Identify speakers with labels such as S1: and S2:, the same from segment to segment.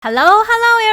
S1: Hello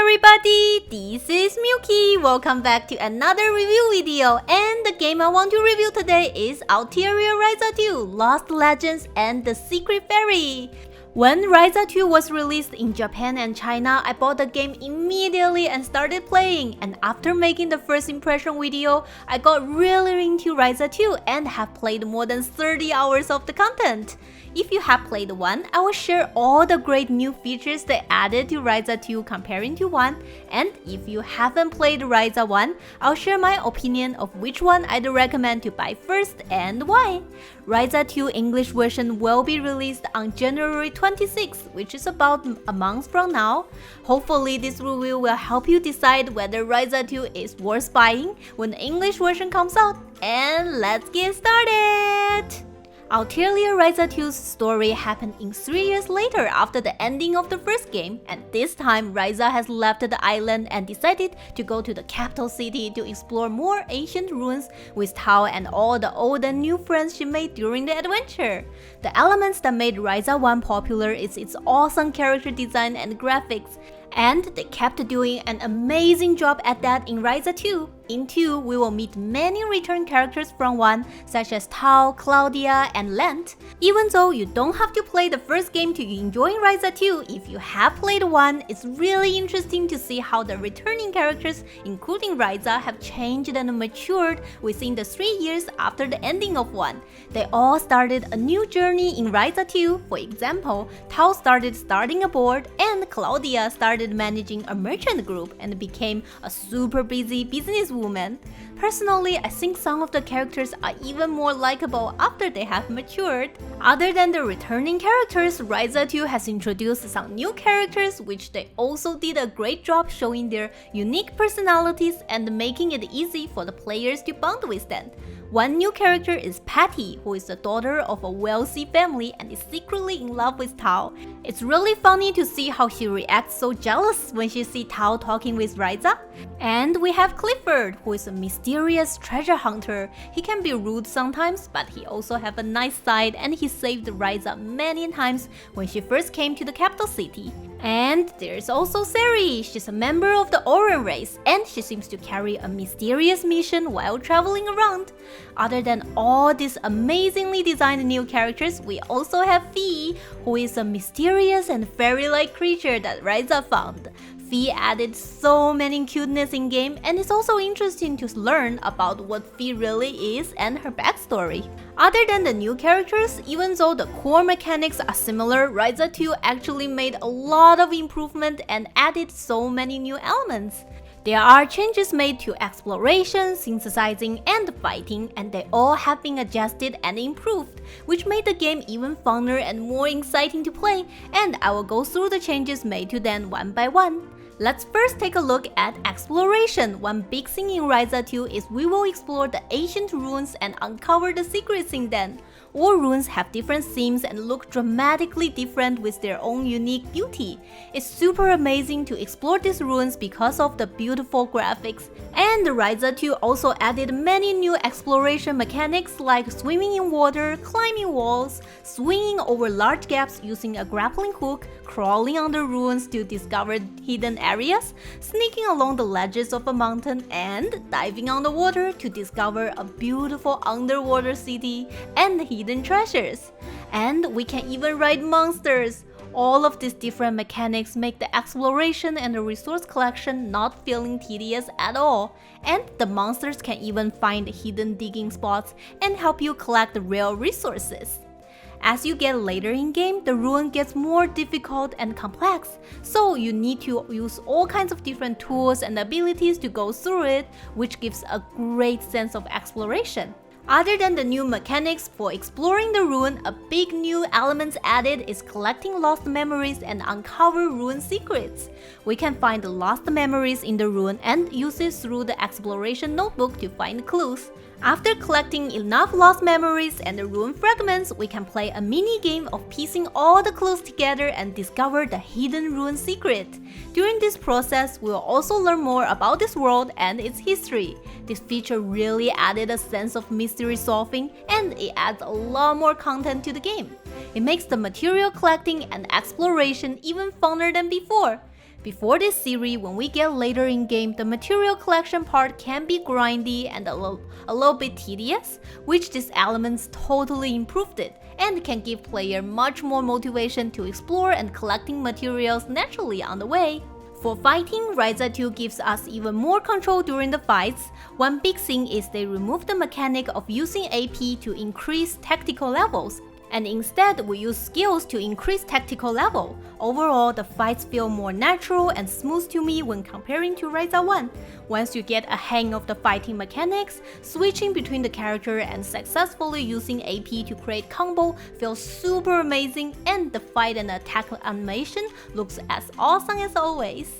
S1: everybody, this is Milky. Welcome back to another review video, and the game I want to review today is Atelier Ryza 2, Lost Legends and the Secret Fairy. When Ryza 2 was released in Japan and China, I bought the game immediately and started playing, and after making the first impression video, I got really into Ryza 2 and have played more than 30 hours of the content. If you have played 1, I will share all the great new features they added to Ryza 2 comparing to 1, and if you haven't played Ryza 1, I'll share my opinion of which one I'd recommend to buy first and why. Ryza 2 English version will be released on January 26th, which is about a month from now. Hopefully this review will help you decide whether Ryza 2 is worth buying when the English version comes out. And let's get started! Atelier Ryza 2's story happened in 3 years later after the ending of the first game, and this time Ryza has left the island and decided to go to the capital city to explore more ancient ruins with Tao and all the old and new friends she made during the adventure. The elements that made Ryza 1 popular is its awesome character design and graphics, and they kept doing an amazing job at that in Ryza 2. In 2, we will meet many return characters from 1, such as Tao, Claudia, and Lent. Even though you don't have to play the first game to enjoy Ryza 2, if you have played 1, it's really interesting to see how the returning characters, including Ryza, have changed and matured within the 3 years after the ending of 1. They all started a new journey in Ryza 2. For example, Tao started starting a board, and Claudia started managing a merchant group and became a super busy businesswoman. Personally, I think some of the characters are even more likable after they have matured. Other than the returning characters, Ryza 2 has introduced some new characters, which they also did a great job showing their unique personalities and making it easy for the players to bond with them. One new character is Patty, who is the daughter of a wealthy family and is secretly in love with Tao. It's really funny to see how she reacts so jealous when she sees Tao talking with Ryza. And we have Clifford, who is a mysterious treasure hunter. He can be rude sometimes, but he also has a nice side, and he saved Ryza many times when she first came to the capital city. And there's also Seri. She's a member of the Oran race, and she seems to carry a mysterious mission while traveling around. Other than all these amazingly designed new characters, we also have Fee, who is a mysterious and fairy-like creature that Ryza found. Fee added so many cuteness in game, and it's also interesting to learn about what Fee really is and her backstory. Other than the new characters, even though the core mechanics are similar, Ryza 2 actually made a lot of improvement and added so many new elements. There are changes made to exploration, synthesizing, and fighting, and they all have been adjusted and improved, which made the game even funner and more exciting to play, and I will go through the changes made to them one by one. Let's first take a look at exploration. One big thing in Ryza 2 is we will explore the ancient ruins and uncover the secrets in them. All ruins have different themes and look dramatically different with their own unique beauty. It's super amazing to explore these ruins because of the beautiful graphics. And Ryza 2 also added many new exploration mechanics like swimming in water, climbing walls, swinging over large gaps using a grappling hook, crawling under ruins to discover hidden areas, sneaking along the ledges of a mountain, and diving underwater to discover a beautiful underwater city and hidden treasures. And we can even ride monsters. All of these different mechanics make the exploration and the resource collection not feeling tedious at all. And the monsters can even find hidden digging spots and help you collect rare resources. As you get later in game, the ruin gets more difficult and complex, so you need to use all kinds of different tools and abilities to go through it, which gives a great sense of exploration. Other than the new mechanics for exploring the ruin, a big new element added is collecting lost memories and uncover ruin secrets. We can find the lost memories in the ruin and use it through the exploration notebook to find clues. After collecting enough lost memories and the ruin fragments, we can play a mini game of piecing all the clues together and discover the hidden ruin secret. During this process, we will also learn more about this world and its history. This feature really added a sense of mystery solving, and it adds a lot more content to the game. It makes the material collecting and exploration even funner than before. Before this series, when we get later in game, the material collection part can be grindy and a little bit tedious, which these elements totally improved it and can give player much more motivation to explore and collecting materials naturally on the way. For fighting, Ryza 2 gives us even more control during the fights. One big thing is they remove the mechanic of using AP to increase tactical levels, and instead we use skills to increase tactical level. Overall, the fights feel more natural and smooth to me when comparing to Ryza 1. Once you get a hang of the fighting mechanics, switching between the character and successfully using AP to create combo feels super amazing, and the fight and attack animation looks as awesome as always.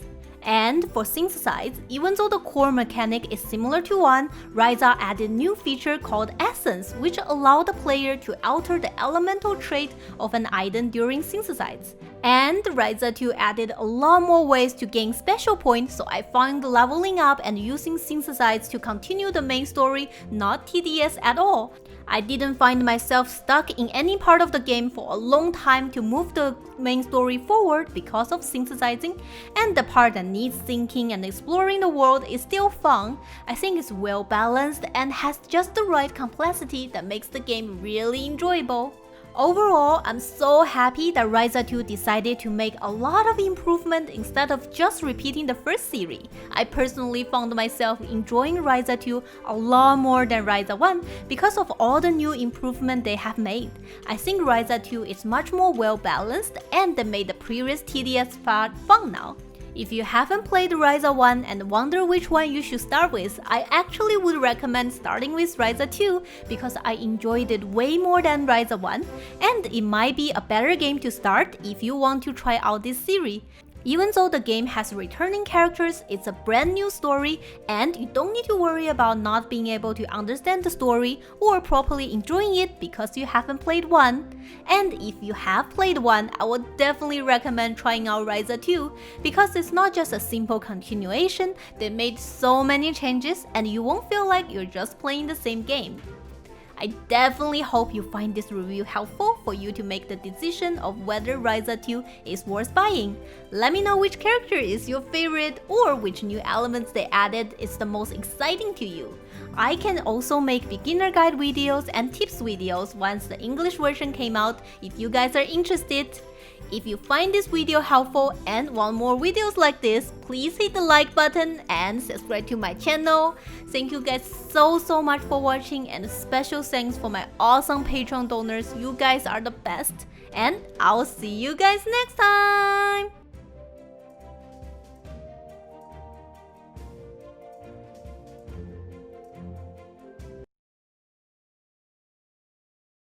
S1: And for synthesize, even though the core mechanic is similar to 1, Ryza added new feature called Essence, which allow the player to alter the elemental trait of an item during synthesize. And Ryza 2 added a lot more ways to gain special points, so I found leveling up and using synthesize to continue the main story not tedious at all. I didn't find myself stuck in any part of the game for a long time to move the main story forward because of synthesizing, and the part that needs thinking and exploring the world is still fun. I think it's well balanced and has just the right complexity that makes the game really enjoyable. Overall, I'm so happy that Ryza 2 decided to make a lot of improvement instead of just repeating the first series. I personally found myself enjoying Ryza 2 a lot more than Ryza 1 because of all the new improvement they have made. I think Ryza 2 is much more well balanced, and they made the previous tedious part fun now. If you haven't played Ryza 1 and wonder which one you should start with, I actually would recommend starting with Ryza 2 because I enjoyed it way more than Ryza 1, and it might be a better game to start if you want to try out this series. Even though the game has returning characters, it's a brand new story, and you don't need to worry about not being able to understand the story or properly enjoying it because you haven't played 1. And if you have played 1, I would definitely recommend trying out Ryza 2 because it's not just a simple continuation, they made so many changes and you won't feel like you're just playing the same game. I definitely hope you find this review helpful for you to make the decision of whether Ryza 2 is worth buying. Let me know which character is your favorite or which new elements they added is the most exciting to you. I can also make beginner guide videos and tips videos once the English version came out if you guys are interested. If you find this video helpful and want more videos like this, please hit the like button and subscribe to my channel. Thank you guys so much for watching, and a special thanks for my awesome Patreon donors. You guys are the best, and I'll see you guys next time!